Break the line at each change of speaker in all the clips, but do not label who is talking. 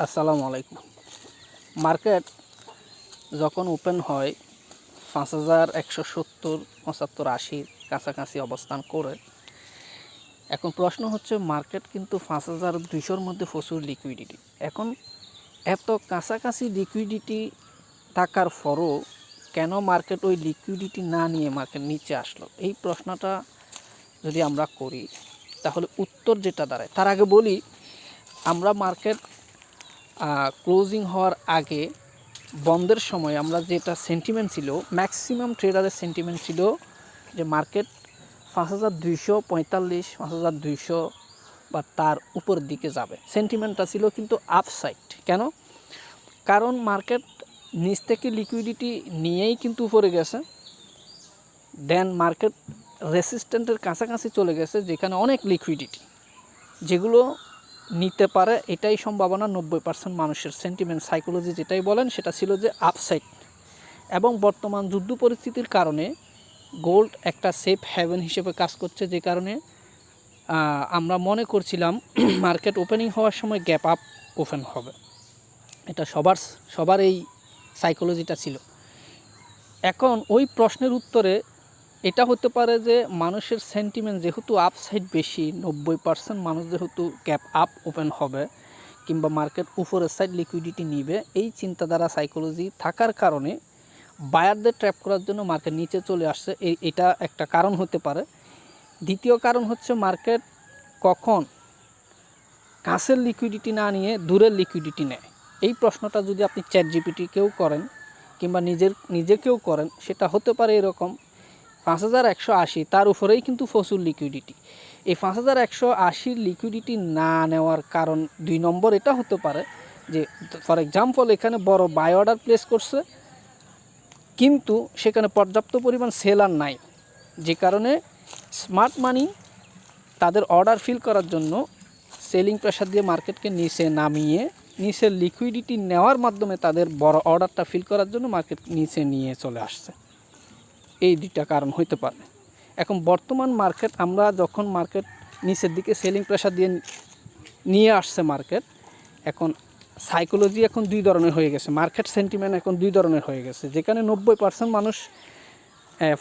আসসালামু আলাইকুম। মার্কেট যখন ওপেন হয় ৫,১৭০, ৭৫, ৮০ কাছাকাছি অবস্থান করে। এখন প্রশ্ন হচ্ছে মার্কেট কিন্তু ৫,২০০-র মধ্যে প্রচুর লিকুইডিটি। এখন এত কাছাকাছি লিকুইডিটি থাকার পরও কেন মার্কেট ওই লিকুইডিটি না নিয়ে মার্কেট নিচে আসলো, এই প্রশ্নটা যদি আমরা করি তাহলে উত্তর যেটা দাঁড়ায়, তার আগে বলি আমরা মার্কেট ক্লোজিং হওয়ার আগে বন্ধের সময় আমরা যেটা সেন্টিমেন্ট ছিল, ম্যাক্সিমাম ট্রেডারের সেন্টিমেন্ট ছিল যে মার্কেট ৫,২৪৫, ৫,২০০ বা তার উপরের দিকে যাবে। সেন্টিমেন্টটা ছিল কিন্তু আপসাইড। কেন? কারণ মার্কেট নিচ থেকে লিকুইডিটি নিয়েই কিন্তু উপরে গেছে, দেন মার্কেট রেসিস্ট্যান্টের কাছাকাছি চলে গেছে যেখানে অনেক লিকুইডিটি, যেগুলো নিতে পারে এটাই সম্ভাবনা ৯০% মানুষের সেন্টিমেন্ট সাইকোলজি যেটাই বলেন সেটা ছিল যে আপসাইড। এবং বর্তমান যুদ্ধ পরিস্থিতির কারণে গোল্ড একটা সেফ হ্যাভেন হিসেবে কাজ করছে, যে কারণে আমরা মনে করছিলাম মার্কেট ওপেনিং হওয়ার সময় গ্যাপ আপ ওপেন হবে। এটা সবার এই সাইকোলজিটা ছিল। এখন ওই প্রশ্নের উত্তরে এটা হতে পারে যে মানুষের সেন্টিমেন্ট যেহেতু আপসাইড বেশি, ৯০% মানুষ যেহেতু গ্যাপ আপ ওপেন হবে কিংবা মার্কেট উপরের সাইড লিকুইডিটি নিবে, এই চিন্তাধারা সাইকোলজি থাকার কারণে বায়ারদের ট্র্যাপ করার জন্য মার্কেট নিচে চলে আসছে। এটা একটা কারণ হতে পারে। দ্বিতীয় কারণ হচ্ছে মার্কেট কখন কাছের লিকুইডিটি না নিয়ে দূরের লিকুইডিটি নেয়। এই প্রশ্নটা যদি আপনি চ্যাটজিপিটিকেও করেন কিংবা নিজেকেও করেন, সেটা হতে পারে এরকম ৫,১৮০ তার উপরেই কিন্তু প্রচুর লিকুইডিটি। এই ৫,১৮০ লিকুইডিটি না নেওয়ার কারণ ২ নম্বর এটা হতে পারে যে ফর এক্সাম্পল এখানে বড় বাই অর্ডার প্লেস করছে কিন্তু সেখানে পর্যাপ্ত পরিমাণ সেলার নাই, যে কারণে স্মার্ট মানি তাদের অর্ডার ফিল করার জন্য সেলিং প্রেশার দিয়ে মার্কেটকে নিচে নামিয়ে নিচের লিকুইডিটি নেওয়ার মাধ্যমে তাদের বড় অর্ডারটা ফিল করার জন্য মার্কেট নিচে নিয়ে চলে আসছে। এই দুইটা কারণ হইতে পারে। এখন বর্তমান মার্কেট আমরা যখন মার্কেট নিচের দিকে সেলিং প্রেশার দিয়ে নিয়ে আসছে মার্কেট, এখন সাইকোলজি এখন 2 ধরনের হয়ে গেছে, মার্কেট সেন্টিমেন্ট এখন 2 ধরনের হয়ে গেছে। যেখানে ৯০% মানুষ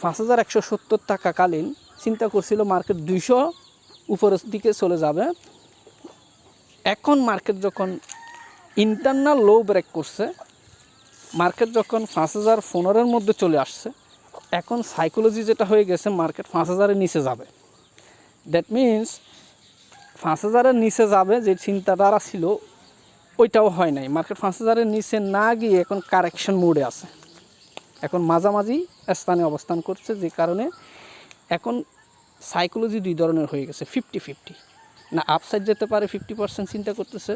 ৫,১৭০ টাকাকালীন চিন্তা করছিল মার্কেট ২০০ উপরের দিকে চলে যাবে। এখন মার্কেট যখন ইন্টারনাল লো ব্রেক করছে, মার্কেট যখন ৫,০১৫-এর মধ্যে চলে আসছে, এখন সাইকোলজি যেটা হয়ে গেছে মার্কেট ৫,০০০-এর নিচে যাবে। দ্যাট মিনস ৫,০০০-এর নিচে যাবে যে চিন্তাধারা ছিল ওইটাও হয় নাই। মার্কেট ৫,০০০-এর নিচে না গিয়ে এখন কারেকশন মোডে আছে, এখন মাঝামাঝি স্থানে অবস্থান করছে, যে কারণে এখন সাইকোলজি 2 ধরনের হয়ে গেছে, 50-50। না আপসাইড যেতে পারে 50% চিন্তা করতেছে,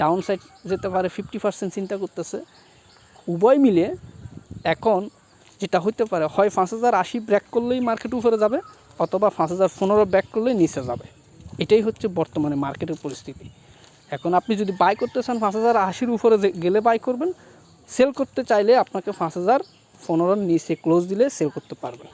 ডাউন সাইড যেতে পারে 50% চিন্তা করতেছে। উভয় মিলে এখন যেটা হইতে পারে, হয় ৫,০৮০ ব্রেক করলেই মার্কেট উপরে যাবে অথবা ৫,০১৫ ব্রেক করলেই নিচে যাবে। এটাই হচ্ছে বর্তমানে মার্কেটের পরিস্থিতি। এখন আপনি যদি বাই করতে চান ৫,০৮০-র উপরে গেলে বাই করবেন, সেল করতে চাইলে আপনাকে ৫,০১৫-র নিচে ক্লোজ দিলে সেল করতে পারবেন।